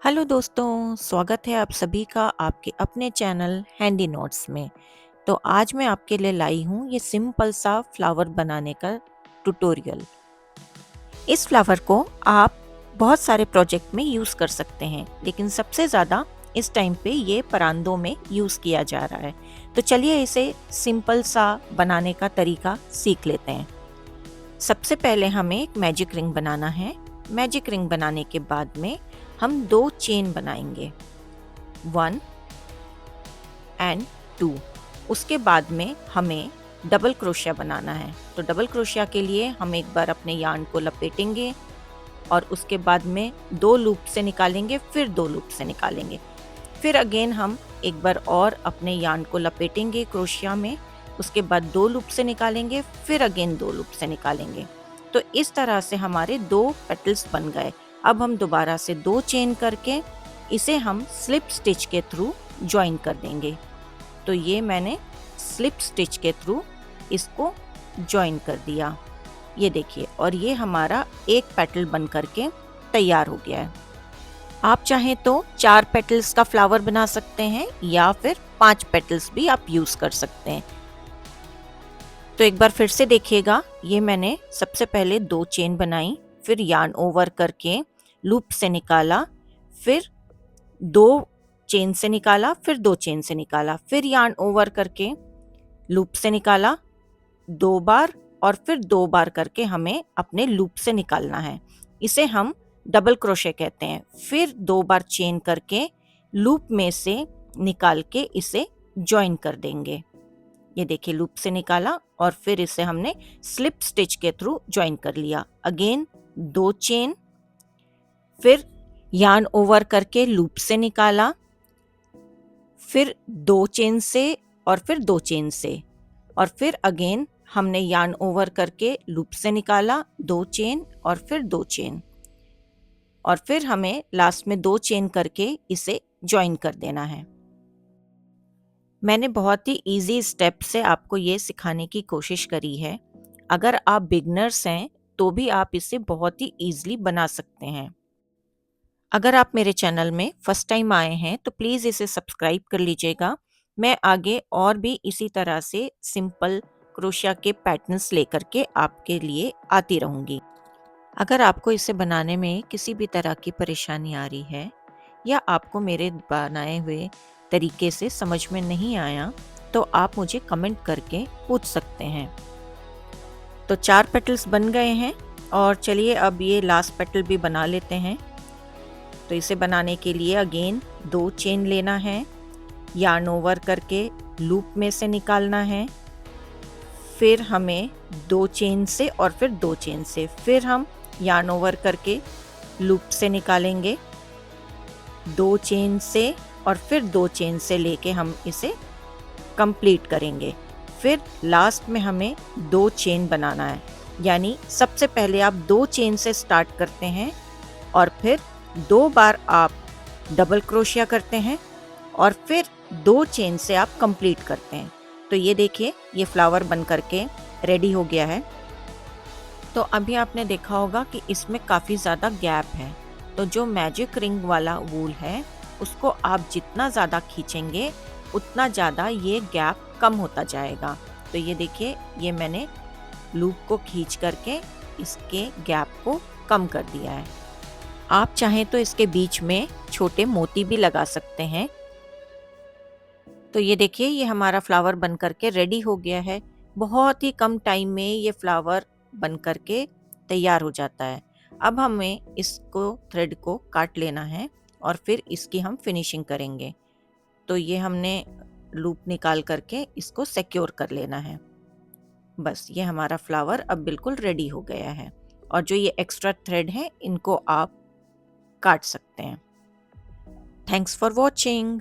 Hello दोस्तों, स्वागत है आप सभी का आपके अपने चैनल हैंडी नोट्स में। तो आज मैं आपके लिए लाई हूँ ये सिंपल सा फ्लावर बनाने का ट्यूटोरियल। इस फ्लावर को आप बहुत सारे प्रोजेक्ट में यूज़ कर सकते हैं, लेकिन सबसे ज़्यादा इस टाइम पे ये परांदों में यूज़ किया जा रहा है। तो चलिए इसे सिंपल सा बनाने का तरीका सीख लेते हैं। सबसे पहले हमें एक मैजिक रिंग बनाना है। मैजिक रिंग बनाने के बाद में हम 2 चेन बनाएंगे, 1 एंड 2। उसके बाद में हमें डबल क्रोशिया बनाना है। तो डबल क्रोशिया के लिए हम एक बार अपने यार्न को लपेटेंगे और उसके बाद में 2 लूप से निकालेंगे, फिर 2 लूप से निकालेंगे। फिर अगेन हम एक बार और अपने यार्न को लपेटेंगे क्रोशिया में, उसके बाद 2 लूप से निकालेंगे, फिर अगेन 2 लूप से निकालेंगे। तो इस तरह से हमारे 2 पेटल्स बन गए। अब हम दोबारा से 2 चेन करके इसे हम स्लिप स्टिच के थ्रू ज्वाइन कर देंगे। तो ये मैंने स्लिप स्टिच के थ्रू इसको ज्वाइन कर दिया, ये देखिए, और ये हमारा एक पेटल बन करके तैयार हो गया है। आप चाहें तो 4 पेटल्स का फ्लावर बना सकते हैं या फिर 5 पेटल्स भी आप यूज कर सकते हैं। तो एक बार फिर से देखिएगा, ये मैंने सबसे पहले 2 चेन बनाई, फिर यार्न ओवर करके लूप से निकाला, फिर 2 चेन से निकाला, फिर 2 चेन से निकाला, फिर यार्न ओवर करके लूप से निकाला 2 बार, और फिर 2 बार करके हमें अपने लूप से निकालना है। इसे हम डबल क्रोशे कहते हैं। फिर 2 बार चेन करके लूप में से निकाल के इसे ज्वाइन कर देंगे। ये देखिए, लूप से निकाला और फिर इसे हमने स्लिप स्टिच के थ्रू ज्वाइन कर लिया। अगेन 2 चेन, फिर यार्न ओवर करके लूप से निकाला, फिर 2 चेन से और फिर 2 चेन से, और फिर अगेन हमने यार्न ओवर करके लूप से निकाला 2 चेन और फिर 2 चेन, और फिर हमें लास्ट में 2 चेन करके इसे ज्वाइन कर देना है। मैंने बहुत ही इजी स्टेप से आपको ये सिखाने की कोशिश करी है। अगर आप बिगनर्स हैं तो भी आप इसे बहुत ही इजीली बना सकते हैं। अगर आप मेरे चैनल में फर्स्ट टाइम आए हैं तो प्लीज़ इसे सब्सक्राइब कर लीजिएगा। मैं आगे और भी इसी तरह से सिंपल क्रोशिया के पैटर्न्स लेकर के आपके लिए आती रहूँगी। अगर आपको इसे बनाने में किसी भी तरह की परेशानी आ रही है या आपको मेरे बनाए हुए तरीके से समझ में नहीं आया, तो आप मुझे कमेंट करके पूछ सकते हैं। तो 4 पेटल्स बन गए हैं और चलिए अब ये लास्ट पेटल भी बना लेते हैं। तो इसे बनाने के लिए अगेन 2 चेन लेना है, यार्न ओवर करके लूप में से निकालना है, फिर हमें 2 चेन से और फिर 2 चेन से, फिर हम यार्न ओवर करके लूप से निकालेंगे 2 चेन से, और फिर 2 चेन से लेके हम इसे कंप्लीट करेंगे। फिर लास्ट में हमें 2 चेन बनाना है, यानी सबसे पहले आप 2 चेन से स्टार्ट करते हैं और फिर 2 बार आप डबल क्रोशिया करते हैं और फिर 2 चेन से आप कंप्लीट करते हैं। तो ये देखिए, ये फ्लावर बन करके रेडी हो गया है। तो अभी आपने देखा होगा कि इसमें काफ़ी ज़्यादा गैप है। तो जो मैजिक रिंग वाला वूल है उसको आप जितना ज़्यादा खींचेंगे उतना ज़्यादा ये गैप कम होता जाएगा। तो ये देखिए, ये मैंने लूप को खींच करके इसके गैप को कम कर दिया है। आप चाहें तो इसके बीच में छोटे मोती भी लगा सकते हैं। तो ये देखिए, ये हमारा फ्लावर बन करके रेडी हो गया है। बहुत ही कम टाइम में ये फ्लावर बन करके तैयार हो जाता है। अब हमें इसको थ्रेड को काट लेना है और फिर इसकी हम फिनिशिंग करेंगे। तो ये हमने लूप निकाल करके इसको सिक्योर कर लेना है। बस ये हमारा फ्लावर अब बिल्कुल रेडी हो गया है, और जो ये एक्स्ट्रा थ्रेड है इनको आप काट सकते हैं। Thanks for watching.